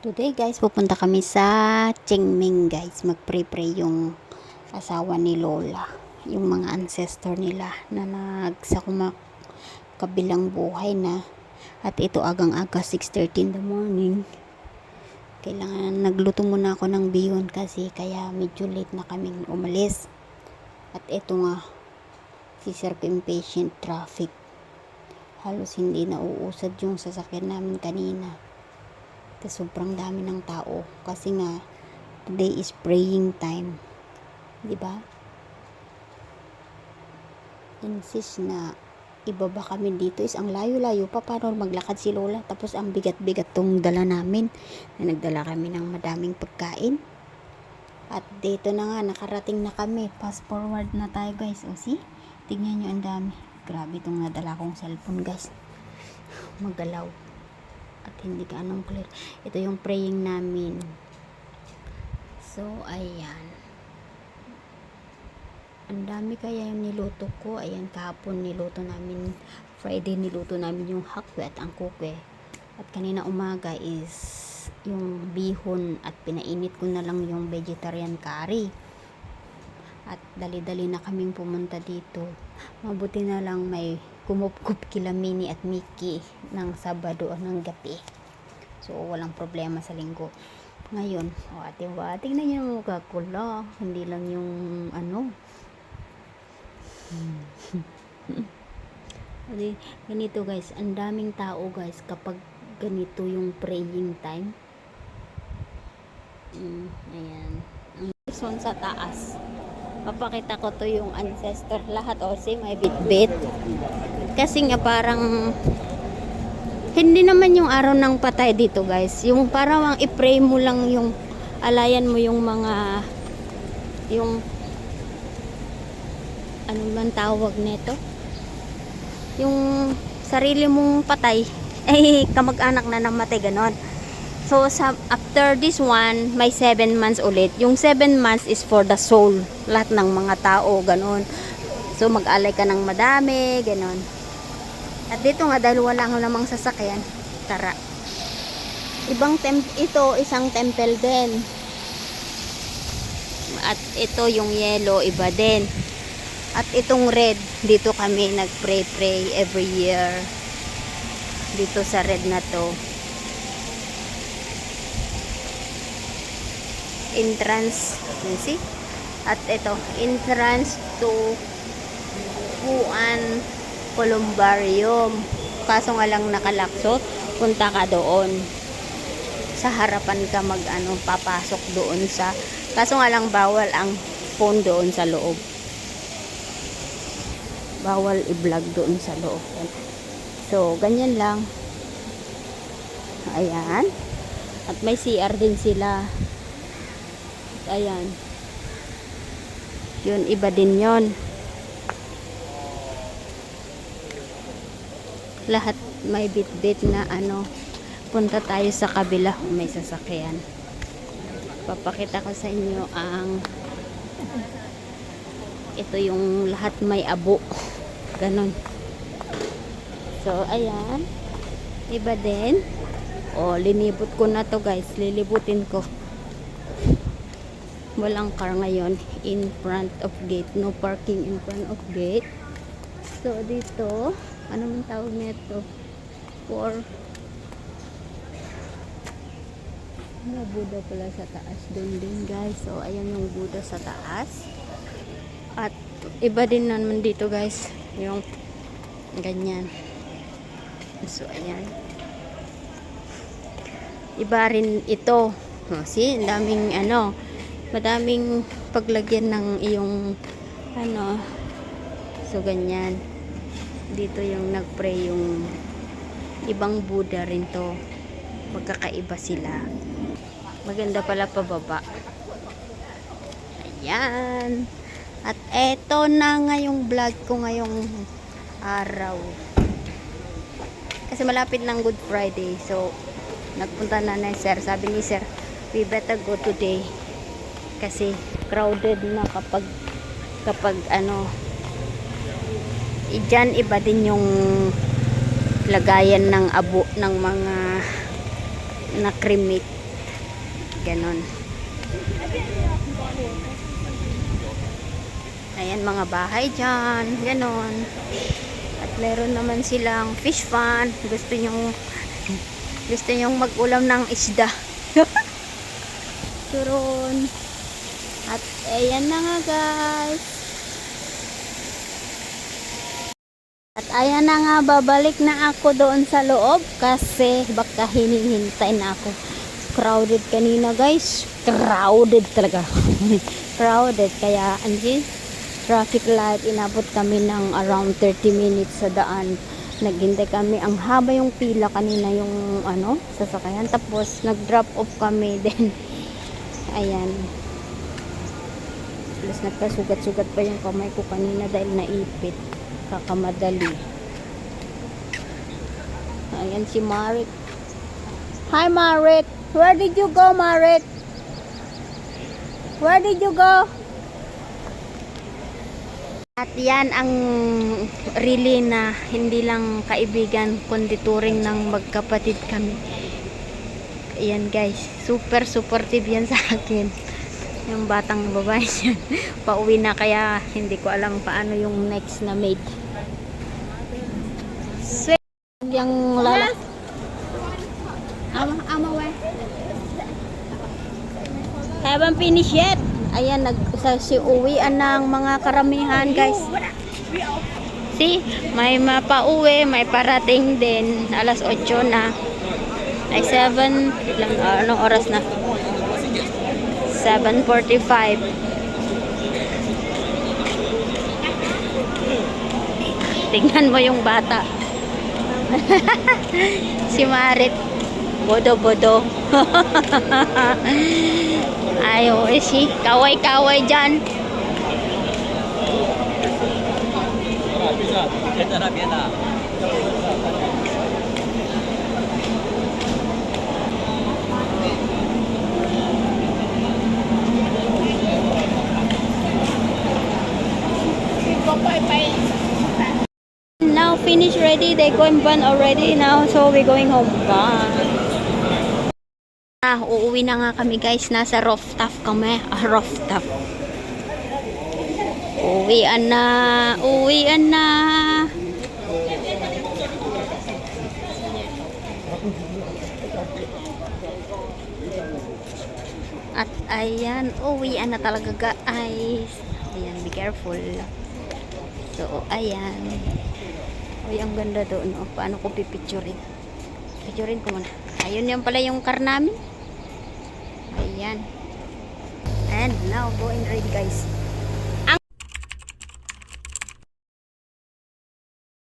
Today guys, pupunta kami sa Chingming guys. Mag-pray-pray yung asawa ni Lola. Yung mga ancestor nila na kabilang buhay na. At ito agang-aga 6:30 in the morning. Kailangan nagluto muna ako ng bihon kasi kaya medyo late na kaming umalis. At ito nga, si Sir ko impatient traffic. Halos hindi na uusad yung sasakyan namin kanina. Sobrang dami ng tao kasi nga today is praying time, di ba? Insist na ibaba kami dito, is ang layo-layo pa, paano maglakad si Lola, tapos ang bigat-bigat tong dala namin, na nagdala kami ng madaming pagkain. At dito na nga, nakarating na kami, fast forward na tayo guys. O see, tingnan nyo, ang dami, grabe itong nadala kong cellphone guys, magalaw at hindi ka anong clear. Ito yung praying namin. So ayan, ang dami kaya yung niluto ko. Ayan, kahapon niluto namin, Friday niluto namin yung hakwe at ang kukwe, at kanina umaga is yung bihon, at pinainit ko na lang yung vegetarian curry. At dali-dali na kaming pumunta dito. Mabuti na lang may kumupkup kila Minnie at Mickey ng Sabado o ng gabi. So walang problema sa linggo. Ngayon, tingnan niyo yung mukha ko lang. Hindi lang yung ano. Ganito guys, ang daming tao guys kapag ganito yung praying time. Ayan. Ang son sa taas. Papakita ko to yung ancestor lahat, o may bit-bit. Kasi nga parang hindi naman yung araw ng patay dito guys. Yung parang i-pray mo lang, yung alayan mo yung mga, yung ano man tawag nito, yung sarili mong patay ay kamag-anak na namatay, ganon. So after this one, may 7 months ulit. Yung 7 months is for the soul, lahat ng mga tao, ganon. So mag-alay ka ng madami, ganon. At dito nga, dahil wala nga namang sasakyan, tara. Ito isang temple din. At ito yung yellow, iba din. At itong red, dito kami nag-pray every year. Dito sa red na to. Entrance, you see? At ito, entrance to Puan Columbarium. Kaso nga lang nakalaksot, punta ka doon. Sa harapan ka papasok doon sa, kaso nga lang bawal ang phone doon sa loob. Bawal i-vlog doon sa loob. So, ganyan lang. Ayan. At may CR din sila. Ayan. Yun, iba din yon. Lahat may bit-bit na punta tayo sa kabila kung may sasakyan. Papakita ko sa inyo ang ito yung lahat may abo. Ganon. So, ayan. Iba din. Linibot ko na to guys. Lilibutin ko. Walang car ngayon in front of gate, no parking in front of gate. So dito, ano man tawag nito, for may Buddha pala sa taas doon din guys. So ayan yung Buddha sa taas. At iba din naman dito guys, yung ganyan. So ayan, iba rin ito. See, ang daming madaming paglagyan ng iyong so ganyan. Dito yung nagpray yung ibang Buddha rin to, magkakaiba sila. Maganda pala pababa. Ayan. At eto na nga yung vlog ko ngayong araw, kasi malapit ng Good Friday. So nagpunta na sir, sabi ni sir, we better go today kasi crowded na kapag dyan iba din yung lagayan ng abo ng mga na cremate. Ganon. Ayan, mga bahay dyan. Ganon. At meron naman silang fish pan. Gusto nyong mag-ulam ng isda. Turon. At ayan na nga guys. At ayan na nga, babalik na ako doon sa loob kasi baka hinihintay na ako. Crowded kanina guys. Crowded talaga. Crowded. Kaya anjin, traffic light. Inabot kami ng around 30 minutes sa daan. Naghintay kami. Ang haba yung pila kanina yung sasakayan. Tapos nag-drop off kami. Then, ayan. Plus nagkasugat-sugat pa yung kamay ko kanina dahil naipit. Kakamadali. Ayan si Marit. Hi Marit. Where did you go, Marit? Where did you go? At yan ang really na hindi lang kaibigan kundi turing ng magkapatid kami. Ayan guys, super supportive yan sa akin. Yung batang babae yan. Pauwi na kaya hindi ko alam paano yung next na mate. Sweet. Yung lala. Ama we. Haven't finished yet. Ayan, si uwian ng mga karamihan guys. See, may mapauwi, may parating din. Alas 8 na. Ay 7, anong oras na? 7:45. Tingnan mo yung bata. Si Marit. Bodo-bodo. Ayo, si kaway-kaway dyan. Now finish ready, they going ban already now, so we going home. Bye. Uuwi na nga kami guys, nasa rooftop kami. Rooftop. Uwian na. Uwian na. At ayan, uwian na talaga guys. Ayan, be careful. So, ayan. Uy, ang ganda doon. Oh. Paano ko pipicturein? Picturein ko muna. Ayun yan pala yung car namin. Ayan. And now, going ready guys.